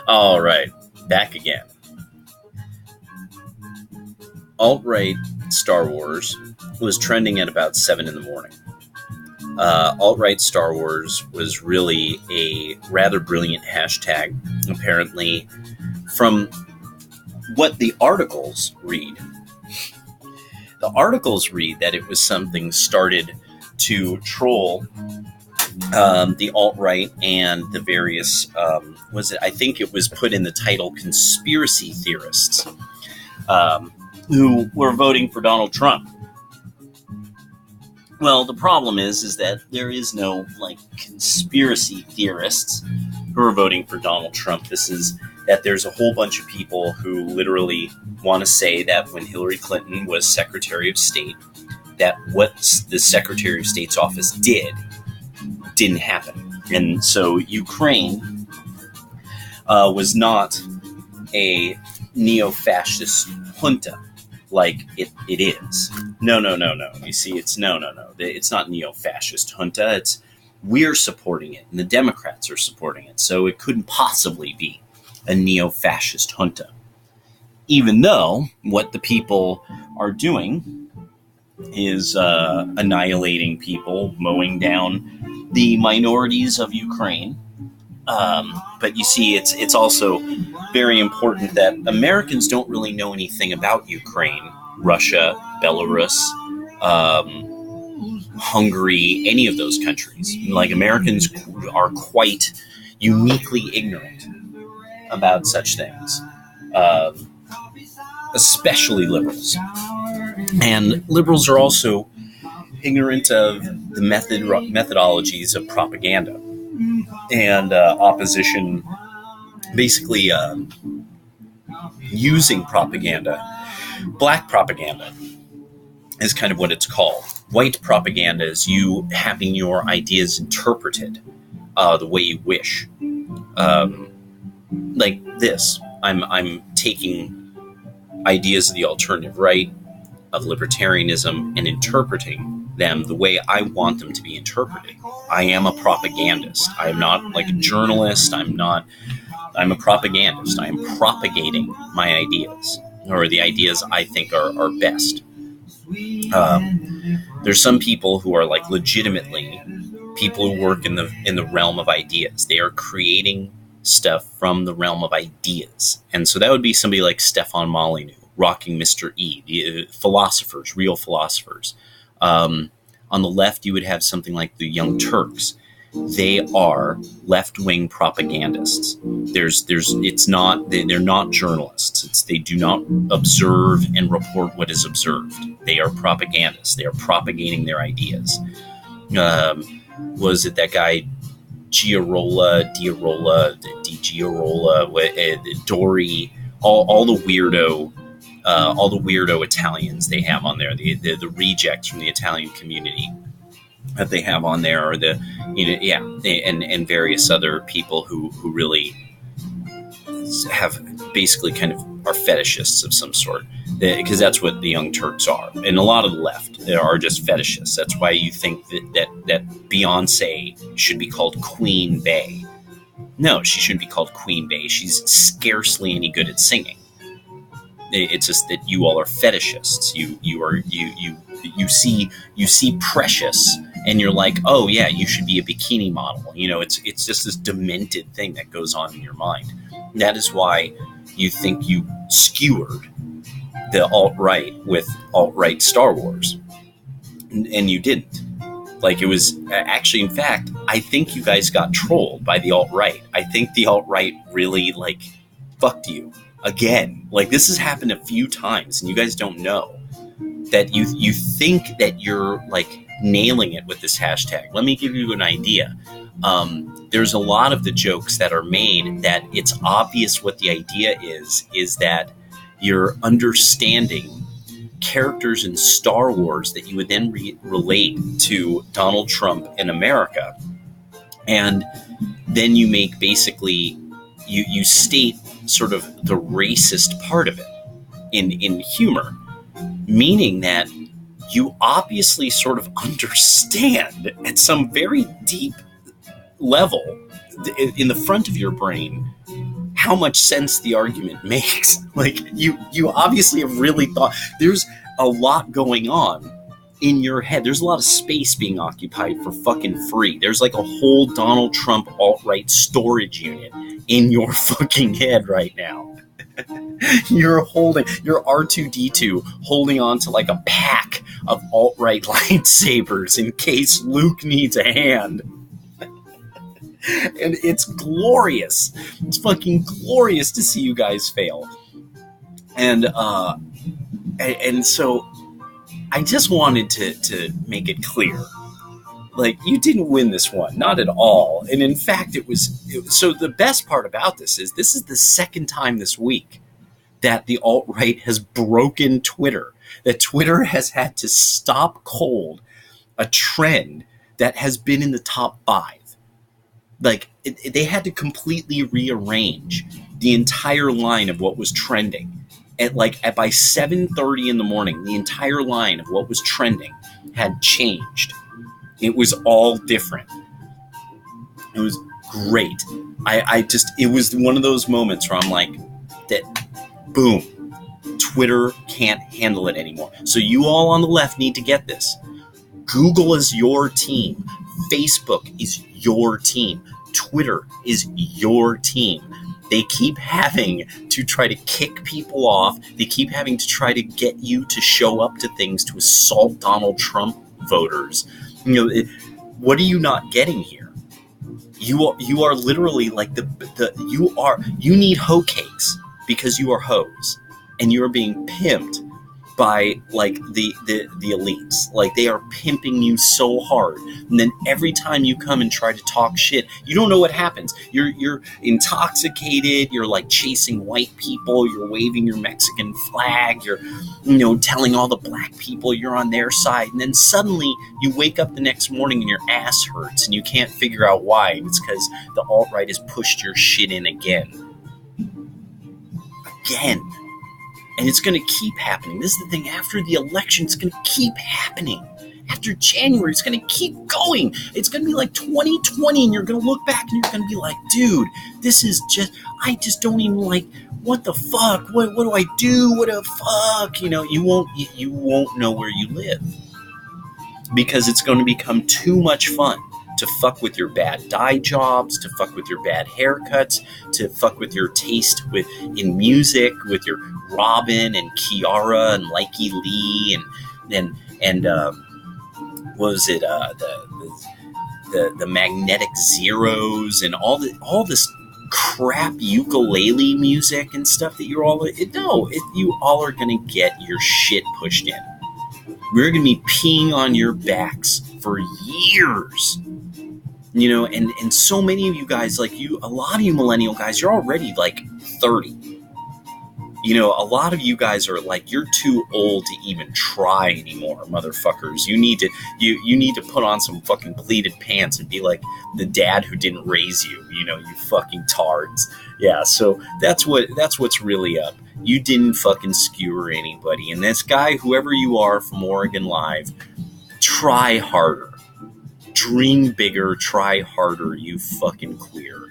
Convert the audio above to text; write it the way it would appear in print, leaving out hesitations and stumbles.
All right, back again. Alt-right Star Wars was trending at about 7 in the morning. Alt-right Star Wars was really a rather brilliant hashtag, apparently, from what the articles read. The articles read that it was something started to troll the alt-right and the various, I think it was put in the title, conspiracy theorists, who were voting for Donald Trump. Well, the problem is that there is no, conspiracy theorists who are voting for Donald Trump. This is that there's a whole bunch of people who literally want to say that when Hillary Clinton was Secretary of State, that what the Secretary of State's office didn't happen. And so Ukraine was not a neo-fascist junta like it is. No. You see, it's no. It's not neo-fascist junta. It's we're supporting it, and the Democrats are supporting it. So it couldn't possibly be a neo-fascist junta. Even though what the people are doing is annihilating people, mowing down the minorities of Ukraine. But you see, it's also very important that Americans don't really know anything about Ukraine, Russia, Belarus, Hungary, any of those countries. Americans are quite uniquely ignorant about such things, especially liberals. And liberals are also ignorant of the methodologies of propaganda and opposition, basically using propaganda. Black propaganda is kind of what it's called. White propaganda is you having your ideas interpreted the way you wish. Like this, I'm taking ideas of the alternative right, of libertarianism, and interpreting them the way I want them to be interpreted. I am a propagandist. I am not like a journalist. I'm a propagandist. I am propagating my ideas, or the ideas I think are best. There's some people who are legitimately people who work in the realm of ideas. They are creating stuff from the realm of ideas. And so that would be somebody like Stefan Molyneux, Rocking Mr. E, the philosophers, real philosophers. On the left, you would have something like the Young Turks. They are left-wing propagandists. They're not journalists. They do not observe and report what is observed. They are propagandists. They are propagating their ideas. Was it that guy Giarola, Dori, all the weirdo Italians they have on there, the rejects from the Italian community that they have on there, or and various other people who really have basically kind of are fetishists of some sort, because that's what the Young Turks are, and a lot of the left are just fetishists. That's why you think that Beyonce should be called Queen Bey. No, she shouldn't be called Queen Bey. She's scarcely any good at singing. It's just that you all are fetishists. You see Precious, and you're like, oh yeah, you should be a bikini model. It's just this demented thing that goes on in your mind. That is why you think you skewered the alt-right with alt-right Star Wars, and you didn't. It was actually, in fact, I think you guys got trolled by the alt-right. I think the alt-right really fucked you again. This has happened a few times, and you guys don't know that you think that you're nailing it with this hashtag. Let me give you an idea. There's a lot of the jokes that are made that it's obvious what the idea is that you're understanding characters in Star Wars that you would then relate to Donald Trump in America. And then you make basically, you state sort of the racist part of it in humor, meaning that you obviously sort of understand at some very deep level, in the front of your brain, how much sense the argument makes. Like you obviously have really thought. There's a lot going on in your head. There's a lot of space being occupied for fucking free. There's like a whole Donald Trump alt-right storage unit in your fucking head right now. You're R2D2 holding on to like a pack of alt-right lightsabers in case Luke needs a hand. And it's glorious. It's fucking glorious to see you guys fail. And so I just wanted to make it clear. Like, you didn't win this one, not at all. And in fact, it was so the best part about this is the second time this week that the alt-right has broken Twitter, that Twitter has had to stop cold a trend that has been in the top 5. Like, they had to completely rearrange the entire line of what was trending. By 7:30 in the morning, the entire line of what was trending had changed. It was all different. It was great. It was one of those moments where I'm like, that, boom, Twitter can't handle it anymore. So you all on the left need to get this. Google is your team. Facebook is your team. Twitter is your team. They keep having to try to kick people off. They keep having to try to get you to show up to things to assault Donald Trump voters. What are you not getting here? You are literally like you need hoe cakes because you are hoes, and you are being pimped by like the elites. Like, they are pimping you so hard, and then every time you come and try to talk shit, you don't know what happens. You're intoxicated. You're like chasing white people. You're waving your Mexican flag. You're telling all the black people you're on their side, and then suddenly you wake up the next morning and your ass hurts and you can't figure out why. It's because the alt-right has pushed your shit in again. And it's going to keep happening. This is the thing. After the election, it's going to keep happening. After January, it's going to keep going. It's going to be like 2020, and you're going to look back and you're going to be like, dude, this is I just don't even like, what the fuck? What do I do? What the fuck? You won't know where you live. Because it's going to become too much fun to fuck with your bad dye jobs, to fuck with your bad haircuts, to fuck with your taste in music, with your Robin and Kiara and Likey Lee and what was it, the Magnetic Zeros and all this crap ukulele music and stuff that you all are going to get your shit pushed in. We're going to be peeing on your backs for years. And so many of you guys, like a lot of you millennial guys, you're already like 30. A lot of you guys are like, you're too old to even try anymore, motherfuckers. You need to put on some fucking pleated pants and be like the dad who didn't raise you, you fucking tards. Yeah, so that's what's really up. You didn't fucking skewer anybody. And this guy, whoever you are from Oregon Live, try harder. Dream bigger, try harder, you fucking queer.